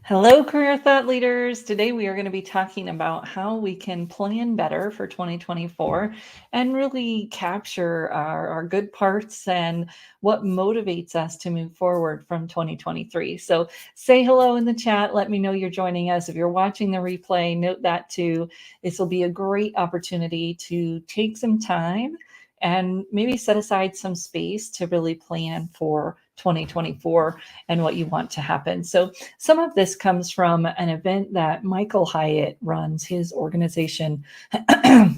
Hello, career thought leaders. Today we are going to be talking about how we can plan better for 2024 and really capture our good parts and what motivates us to move forward from 2023. So say hello in the chat. Let me know you're joining us. If you're watching the replay, note that too. This will be a great opportunity to take some time and maybe set aside some space to really plan for 2024 and what you want to happen. So some of this comes from an event that Michael Hyatt runs, his organization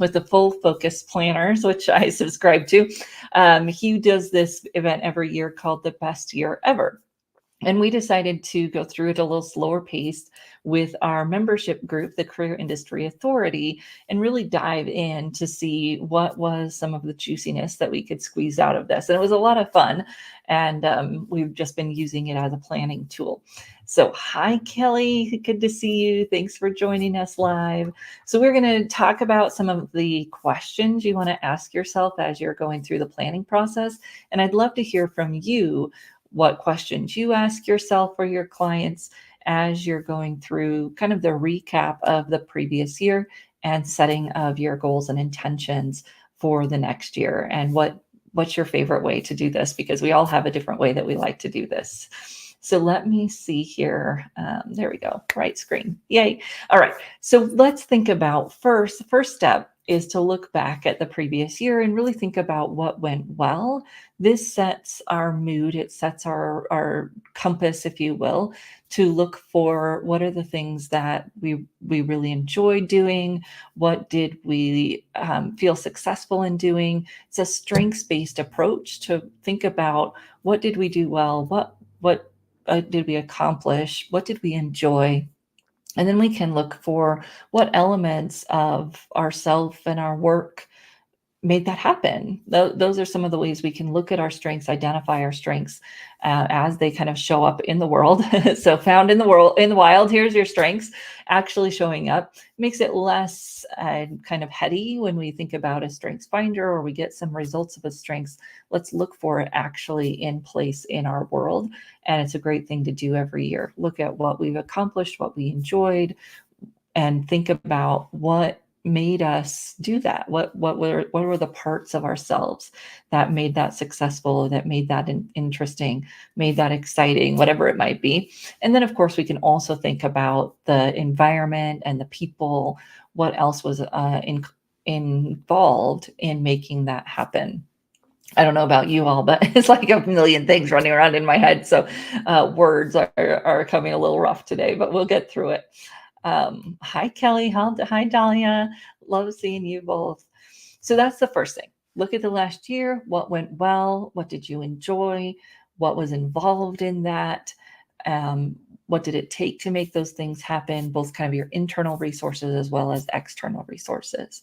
with the Full Focus Planners, which I subscribe to. He does this event every year called the Best Year Ever. And we decided to go through it a little slower pace with our membership group, the Career Industry Authority, and really dive in to see what was some of the juiciness that we could squeeze out of this. And it was a lot of fun. And we've just been using it as a planning tool. So, hi, Kelly. Good to see you. Thanks for joining us live. So, we're going to talk about some of the questions you want to ask yourself as you're going through the planning process. And I'd love to hear from you what questions you ask yourself or your clients as you're going through kind of the recap of the previous year and setting of your goals and intentions for the next year. And what's your favorite way to do this? Because we all have a different way that we like to do this. So let me see here. There we go. Right screen. Yay. All right. So let's think about the first step is to look back at the previous year and really think about what went well. This sets our mood. It sets our compass, if you will, to look for what are the things that we really enjoyed doing. What did we feel successful in doing? It's a strengths-based approach to think about what did we do well? What did we accomplish? What did we enjoy? And then we can look for what elements of ourself and our work made that happen. Those are some of the ways we can look at our strengths, identify our strengths as they kind of show up in the world. So found in the world, in the wild, here's your strengths actually showing up. Makes it less kind of heady when we think about a strengths finder or we get some results of a strengths. Let's look for it actually in place in our world. And it's a great thing to do every year. Look at what we've accomplished, what we enjoyed, and think about what made us do that. What were the parts of ourselves that made that successful, that made that interesting, made that exciting, whatever it might be. And then of course we can also think about the environment and the people, what else was involved in making that happen. I don't know about you all, but it's like a million things running around in my head. So words are coming a little rough today, but we'll get through it. Hi, Kelly. Hi, Dahlia. Love seeing you both. So that's the first thing. Look at the last year. What went well? What did you enjoy? What was involved in that? What did it take to make those things happen? Both kind of your internal resources as well as external resources.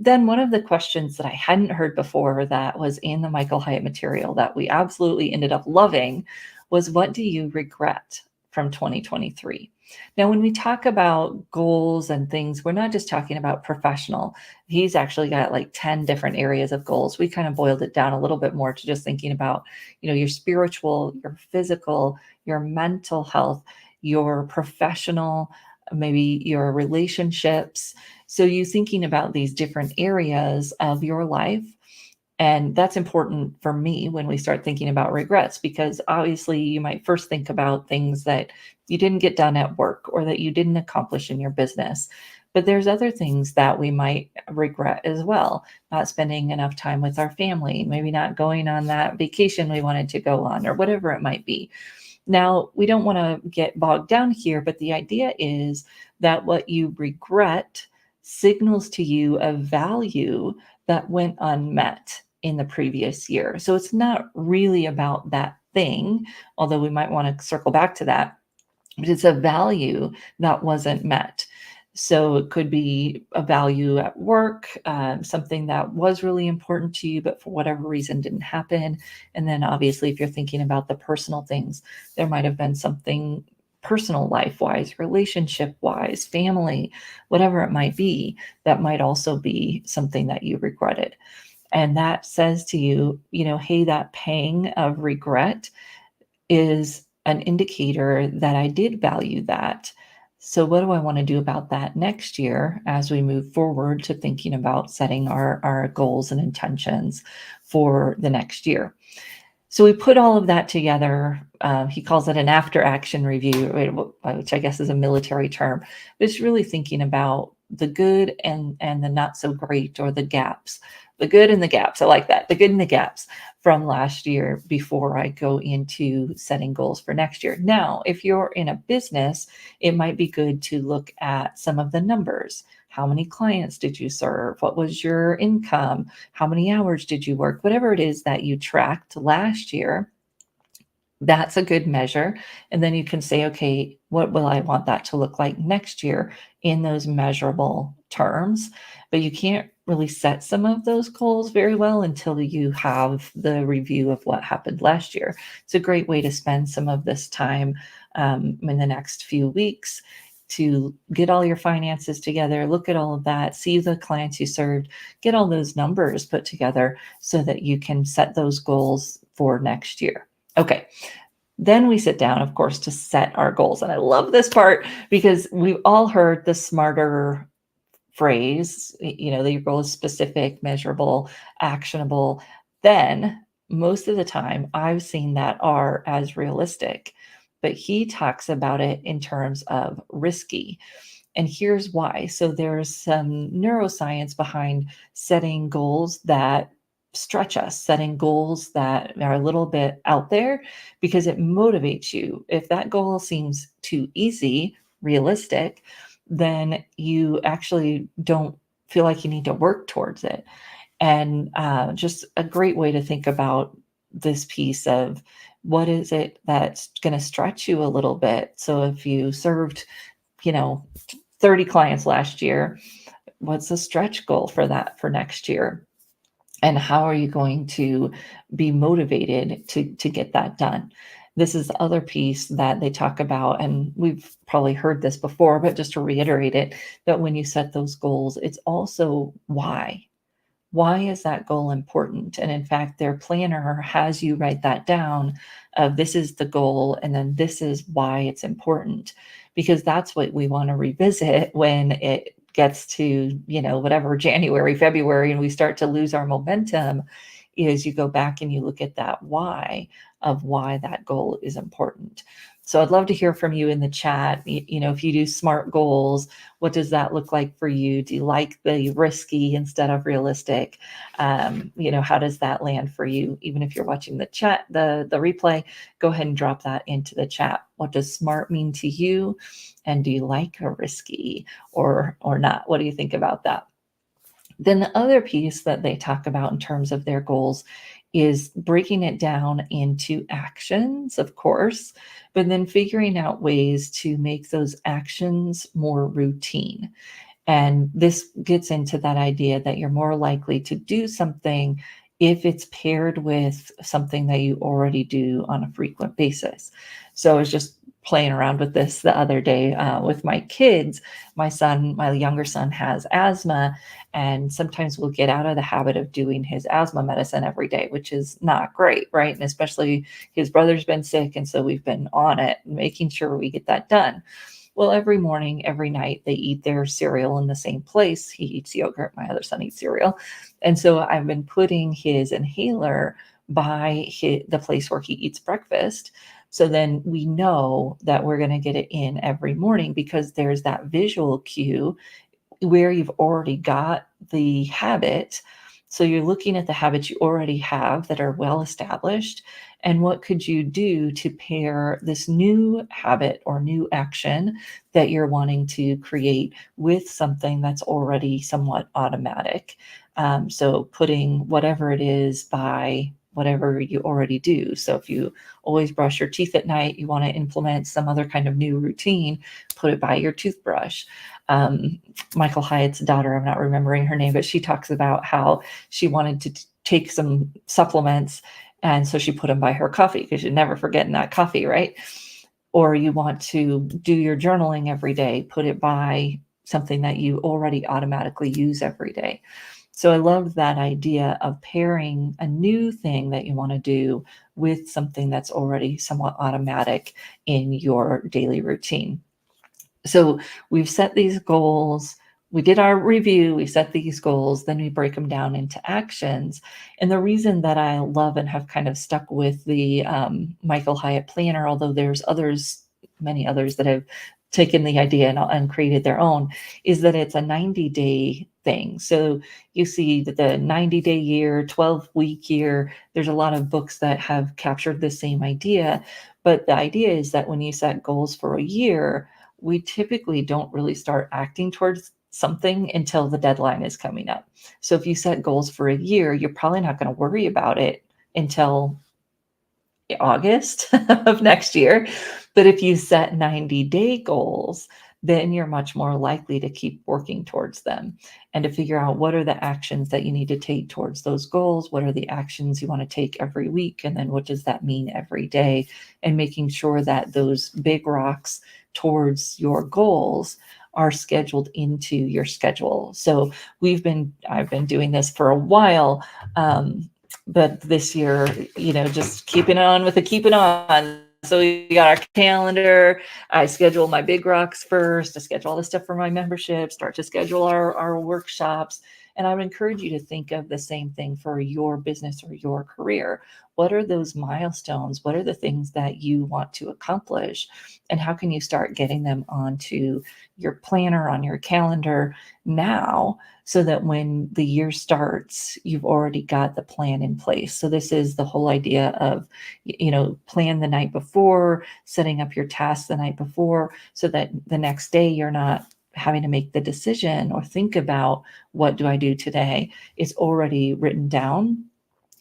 Then one of the questions that I hadn't heard before that was in the Michael Hyatt material that we absolutely ended up loving was, what do you regret from 2023? Now, when we talk about goals and things, we're not just talking about professional. He's actually got like 10 different areas of goals. We kind of boiled it down a little bit more to just thinking about, your spiritual, your physical, your mental health, your professional, maybe your relationships. So you thinking about these different areas of your life. And that's important for me when we start thinking about regrets, because obviously you might first think about things that you didn't get done at work or that you didn't accomplish in your business. But there's other things that we might regret as well. Not spending enough time with our family, maybe not going on that vacation we wanted to go on, or whatever it might be. Now, we don't want to get bogged down here, but the idea is that what you regret signals to you a value that went unmet in the previous year. So it's not really about that thing, although we might want to circle back to that, but it's a value that wasn't met. So it could be a value at work, something that was really important to you, but for whatever reason didn't happen. And then obviously, if you're thinking about the personal things, there might have been something personal life-wise, relationship-wise, family, whatever it might be, that might also be something that you regretted. And that says to you, hey, that pang of regret is an indicator that I did value that. So, what do I want to do about that next year as we move forward to thinking about setting our goals and intentions for the next year? So we put all of that together. He calls it an after action review, which I guess is a military term. But it's really thinking about the good and the not so great, or the gaps, the good and the gaps. I like that. The good and the gaps from last year before I go into setting goals for next year. Now, if you're in a business, it might be good to look at some of the numbers. How many clients did you serve? What was your income? How many hours did you work? Whatever it is that you tracked last year, that's a good measure. And then you can say, okay, what will I want that to look like next year in those measurable terms? But you can't really set some of those goals very well until you have the review of what happened last year. It's a great way to spend some of this time in the next few weeks to get all your finances together, look at all of that, see the clients you served, get all those numbers put together so that you can set those goals for next year. Okay. Then we sit down, of course, to set our goals. And I love this part because we've all heard the smarter phrase, that your goal is specific, measurable, actionable. Then most of the time I've seen that are as realistic, but he talks about it in terms of risky. And here's why. So there's some neuroscience behind setting goals that stretch us, setting goals that are a little bit out there, because it motivates you. If that goal seems too easy, realistic, then you actually don't feel like you need to work towards it. And just a great way to think about this piece of what is it that's going to stretch you a little bit. So if you served, you know, 30 clients last year, what's the stretch goal for that for next year? And how are you going to be motivated to get that done? This is the other piece that they talk about, and we've probably heard this before, but just to reiterate it, that when you set those goals, it's also why. Why is that goal important? And in fact, their planner has you write that down of this is the goal, and then this is why it's important, because that's what we want to revisit when it gets to, whatever, January, February, and we start to lose our momentum, is you go back and you look at that why of why that goal is important. So I'd love to hear from you in the chat. If you do SMART goals, what does that look like for you? Do you like the risky instead of realistic? How does that land for you? Even if you're watching the chat, the replay, go ahead and drop that into the chat. What does SMART mean to you? And do you like a risky or not? What do you think about that? Then the other piece that they talk about in terms of their goals is breaking it down into actions, of course, but then figuring out ways to make those actions more routine. And this gets into that idea that you're more likely to do something if it's paired with something that you already do on a frequent basis. So I was just playing around with this the other day with my kids. My younger son has asthma, and sometimes we'll get out of the habit of doing his asthma medicine every day, which is not great, right? And especially his brother's been sick, and so we've been on it, making sure we get that done. Well, every morning, every night, they eat their cereal in the same place. He eats yogurt. My other son eats cereal. And so I've been putting his inhaler by the place where he eats breakfast. So then we know that we're going to get it in every morning, because there's that visual cue where you've already got the habit. So you're looking at the habits you already have that are well established. And what could you do to pair this new habit or new action that you're wanting to create with something that's already somewhat automatic? So putting whatever it is by whatever you already do. So if you always brush your teeth at night, you want to implement some other kind of new routine, put it by your toothbrush. Michael Hyatt's daughter, I'm not remembering her name, but she talks about how she wanted to take some supplements, and so she put them by her coffee, because you're never forgetting that coffee, right? Or you want to do your journaling every day, put it by something that you already automatically use every day. So I love that idea of pairing a new thing that you want to do with something that's already somewhat automatic in your daily routine. So we've set these goals. We did our review, we set these goals, then we break them down into actions. And the reason that I love and have kind of stuck with the Michael Hyatt Planner, although there's others, many others that have taken the idea and created their own, is that it's a 90-day thing. So you see that the 90-day year, 12-week year, there's a lot of books that have captured the same idea. But the idea is that when you set goals for a year, we typically don't really start acting towards something until the deadline is coming up. So if you set goals for a year, you're probably not going to worry about it until August of next year. But if you set 90-day goals, then you're much more likely to keep working towards them and to figure out what are the actions that you need to take towards those goals. What are the actions you want to take every week? And then what does that mean every day? And making sure that those big rocks towards your goals are scheduled into your schedule. So I've been doing this for a while. But this year, just keeping on with the keeping on. So we got our calendar. I schedule my big rocks first. I schedule all the stuff for my membership, start to schedule our workshops. And I would encourage you to think of the same thing for your business or your career. What are those milestones? What are the things that you want to accomplish? And how can you start getting them onto your planner, on your calendar now, so that when the year starts, you've already got the plan in place. So this is the whole idea of, plan the night before, setting up your tasks the night before, so that the next day you're not having to make the decision or think about what do I do today. It's already written down.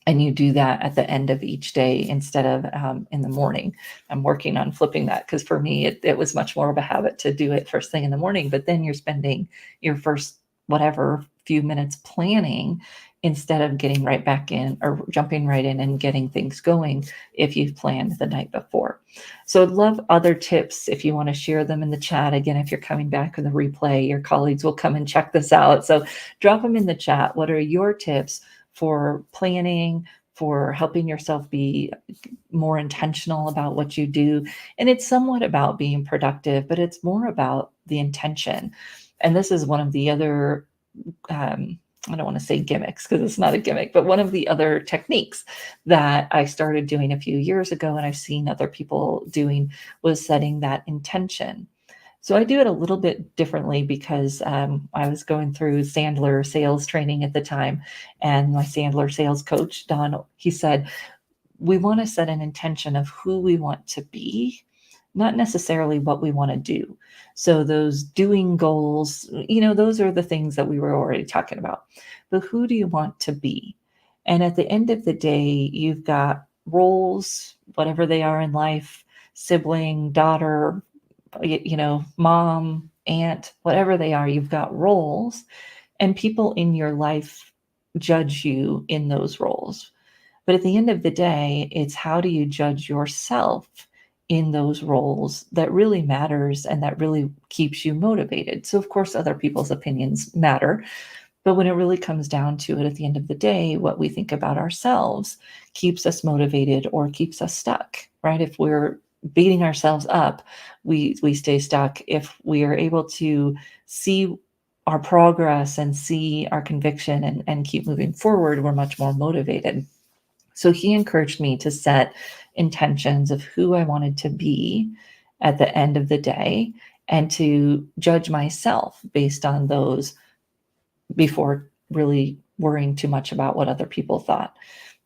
And you do that at the end of each day instead of in the morning. I'm working on flipping that because for me, it was much more of a habit to do it first thing in the morning. But then you're spending your first whatever few minutes planning instead of getting right back in or jumping right in and getting things going if you've planned the night before. So I'd love other tips if you want to share them in the chat. Again, if you're coming back with a replay, your colleagues will come and check this out. So drop them in the chat. What are your tips for planning, for helping yourself be more intentional about what you do? And it's somewhat about being productive, but it's more about the intention. And this is one of the other, I don't want to say gimmicks because it's not a gimmick, but one of the other techniques that I started doing a few years ago and I've seen other people doing was setting that intention. So I do it a little bit differently because I was going through Sandler sales training at the time, and my Sandler sales coach, Don, he said, we want to set an intention of who we want to be, not necessarily what we want to do. So those doing goals, those are the things that we were already talking about. But who do you want to be? And at the end of the day, you've got roles, whatever they are in life, sibling, daughter, mom, aunt, whatever they are, you've got roles, and people in your life judge you in those roles. But at the end of the day, it's how do you judge yourself in those roles that really matters and that really keeps you motivated. So of course, other people's opinions matter, but when it really comes down to it, at the end of the day, what we think about ourselves keeps us motivated or keeps us stuck, right? If we're beating ourselves up, we stay stuck. If we are able to see our progress and see our conviction and keep moving forward, we're much more motivated. So he encouraged me to set intentions of who I wanted to be at the end of the day and to judge myself based on those before really worrying too much about what other people thought.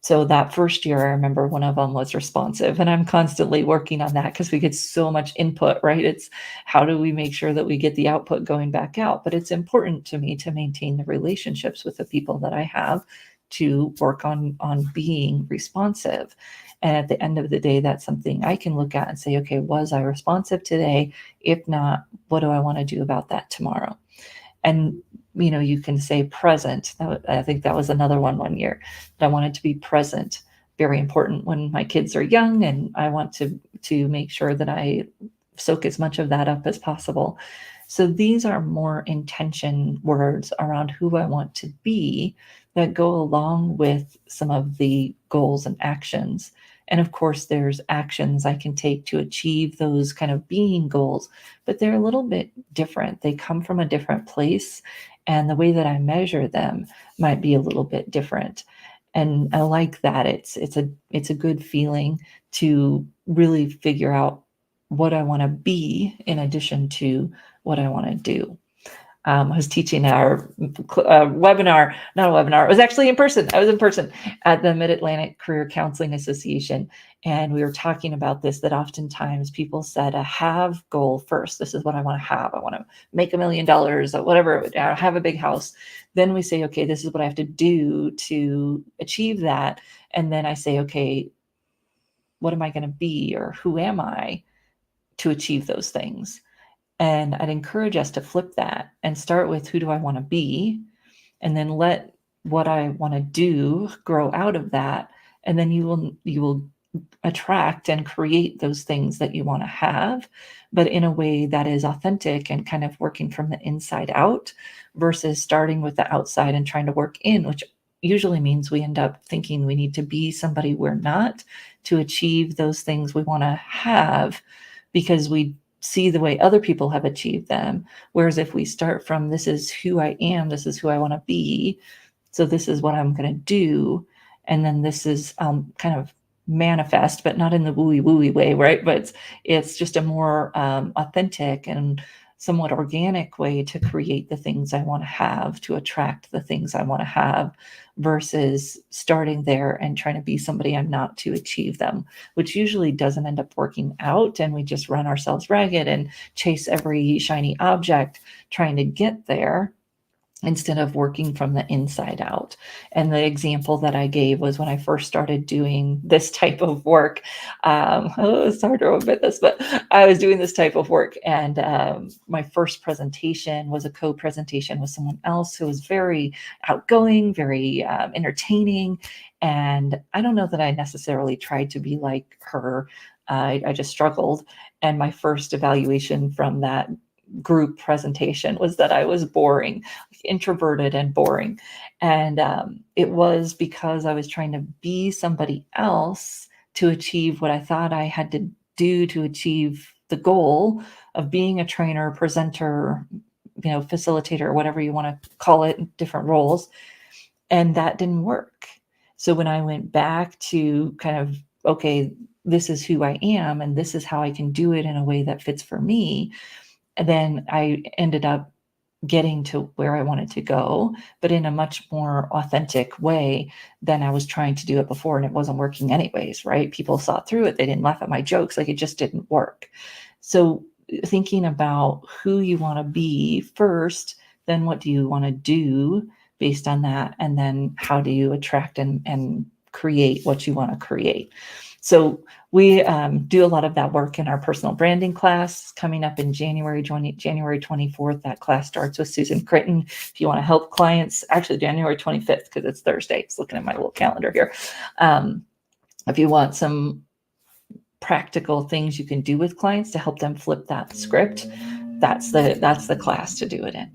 So that first year, I remember one of them was responsive, and I'm constantly working on that because we get so much input, right? It's how do we make sure that we get the output going back out? But it's important to me to maintain the relationships with the people that I have, to work on being responsive. And at the end of the day, that's something I can look at and say, okay, was I responsive today? If not, what do I want to do about that tomorrow? And you can say present. I think that was another one year that I wanted to be present. Very important when my kids are young, and I want to make sure that I soak as much of that up as possible. So these are more intention words around who I want to be that go along with some of the goals and actions. And of course, there's actions I can take to achieve those kind of being goals, but they're a little bit different. They come from a different place, and the way that I measure them might be a little bit different. And I like that. It's a good feeling to really figure out what I want to be in addition to what I want to do. I was teaching our webinar, not a webinar, it was actually in person. I was in person at the Mid-Atlantic Career Counseling Association. And we were talking about this, that oftentimes people set a have goal first. This is what I want to have. I want to make $1 million, or whatever, have a big house. Then we say, okay, this is what I have to do to achieve that. And then I say, okay, what am I going to be, or who am I to achieve those things? And I'd encourage us to flip that and start with, who do I want to be? And then let what I want to do grow out of that. And then you will attract and create those things that you want to have, but in a way that is authentic and kind of working from the inside out, versus starting with the outside and trying to work in, which usually means we end up thinking we need to be somebody we're not to achieve those things we want to have, because we see the way other people have achieved them. Whereas if we start from, this is who I am, this is who I want to be, so this is what I'm going to do, and then this is kind of manifest, but not in the wooey wooey way, right? But it's just a more authentic and somewhat organic way to create the things I want to have, to attract the things I want to have, versus starting there and trying to be somebody I'm not to achieve them, which usually doesn't end up working out. And we just run ourselves ragged and chase every shiny object trying to get there, instead of working from the inside out. And the example that I gave was when I first started doing this type of work. It's hard to admit this, but I was doing this type of work. And my first presentation was a co-presentation with someone else who was very outgoing, very entertaining. And I don't know that I necessarily tried to be like her. I just struggled. And my first evaluation from that group presentation was that I was boring, introverted and boring. And it was because I was trying to be somebody else to achieve what I thought I had to do to achieve the goal of being a trainer, presenter, facilitator, whatever you want to call it, different roles. And that didn't work. So when I went back to kind of, okay, this is who I am, and this is how I can do it in a way that fits for me, and then I ended up getting to where I wanted to go, but in a much more authentic way than I was trying to do it before. And it wasn't working anyways, right? People saw through it. They didn't laugh at my jokes. Like, it just didn't work. So thinking about who you want to be first, then what do you want to do based on that? And then how do you attract and create what you want to create? So we do a lot of that work in our personal branding class coming up in January 24th. That class starts with Susan Critton. If you want to help clients, actually January 25th, because it's Thursday. Just looking at my little calendar here. If you want some practical things you can do with clients to help them flip that script, that's the class to do it in.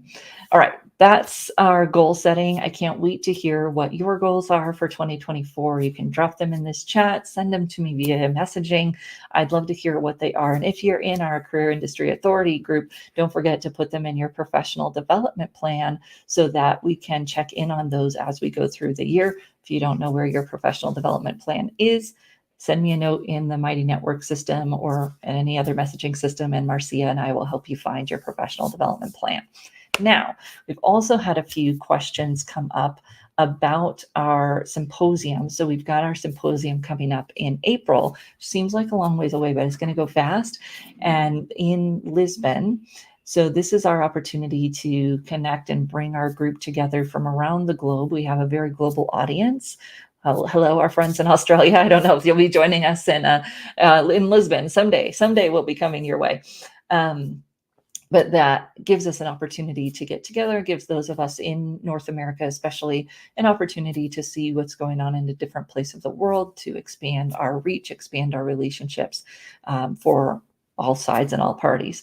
All right, that's our goal setting. I can't wait to hear what your goals are for 2024. You can drop them in this chat, send them to me via messaging. I'd love to hear what they are. And if you're in our Career Industry Authority group, don't forget to put them in your professional development plan so that we can check in on those as we go through the year. If you don't know where your professional development plan is, send me a note in the Mighty Network system or any other messaging system, and Marcia and I will help you find your professional development plan. Now, we've also had a few questions come up about our symposium. So we've got our symposium coming up in April. Seems like a long ways away, but it's going to go fast. And in Lisbon. So this is our opportunity to connect and bring our group together from around the globe. We have a very global audience. Hello, our friends in Australia. I don't know if you'll be joining us in Lisbon someday. Someday we'll be coming your way. But that gives us an opportunity to get together, gives those of us in North America especially an opportunity to see what's going on in a different place of the world, to expand our reach, expand our relationships for all sides and all parties.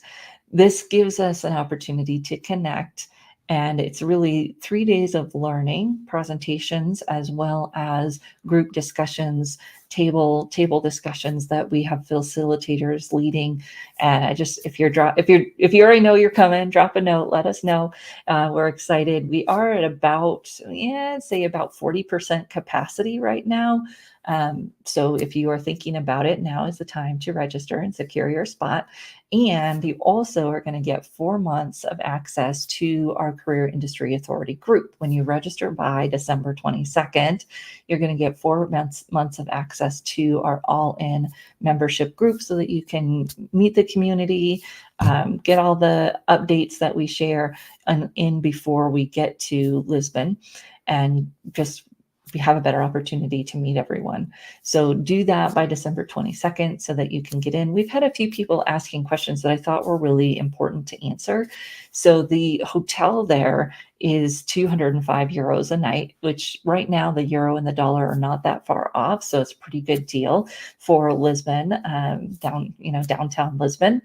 This gives us an opportunity to connect. And it's really 3 days of learning, presentations, as well as group discussions, table discussions that we have facilitators leading. And if you already know you're coming, drop a note, let us know. We're excited. We are at about, say about 40% capacity right now. So if you are thinking about it, now is the time to register and secure your spot. And you also are going to get 4 months of access to our Career Industry Authority group. When you register by December 22nd, you're going to get 4 months of access to our all-in membership group so that you can meet the community, get all the updates that we share in before we get to Lisbon, and just have a better opportunity to meet everyone. So do that by December 22nd so that you can get in. We've had a few people asking questions that I thought were really important to answer. So the hotel there is 205 euros a night, which right now the euro and the dollar are not that far off. So it's a pretty good deal for Lisbon, downtown Lisbon.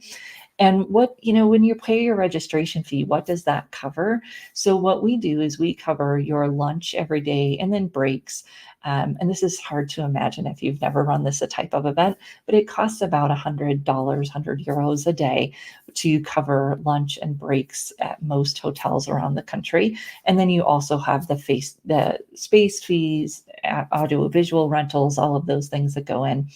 And when you pay your registration fee, what does that cover? So what we do is we cover your lunch every day and then breaks. And this is hard to imagine if you've never run this type of event, but it costs about $100, 100 euros a day to cover lunch and breaks at most hotels around the country. And then you also have the space fees, audiovisual rentals, all of those things that go in.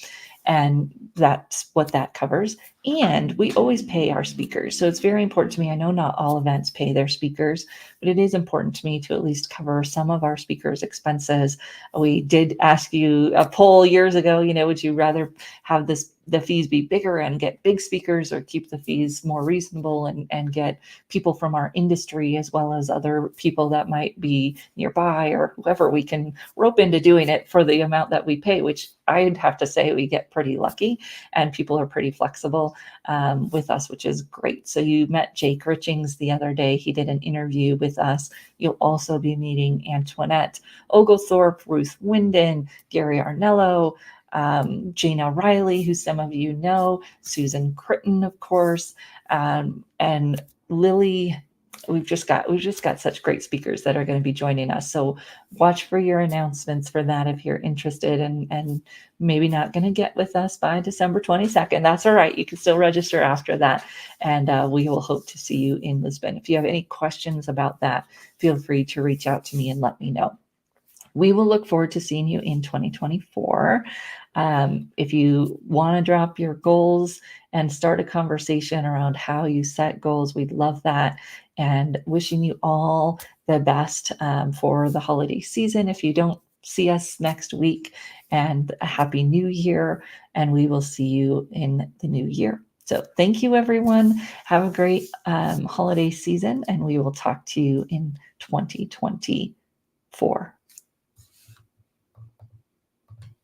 And that's what that covers. And we always pay our speakers. So it's very important to me. I know not all events pay their speakers, but it is important to me to at least cover some of our speakers' expenses. We did ask you a poll years ago, would you rather have the fees be bigger and get big speakers, or keep the fees more reasonable and get people from our industry as well as other people that might be nearby, or whoever we can rope into doing it for the amount that we pay, which I'd have to say we get pretty lucky, and people are pretty flexible with us, which is great. So you met Jake Richings the other day. He did an interview with us. You'll also be meeting Antoinette Oglethorpe, Ruth Winden, Gary Arnello, Jana Riley, who some of you know, Susan Critton, of course, and Lily. We've just got such great speakers that are going to be joining us. So watch for your announcements for that if you're interested, and maybe not going to get with us by December 22nd. That's all right. You can still register after that, and we will hope to see you in Lisbon. If you have any questions about that, feel free to reach out to me and let me know. We will look forward to seeing you in 2024. If you want to drop your goals and start a conversation around how you set goals, we'd love that. And wishing you all the best for the holiday season. If you don't see us next week, and a happy new year, and we will see you in the new year. So thank you, everyone. Have a great holiday season, and we will talk to you in 2024.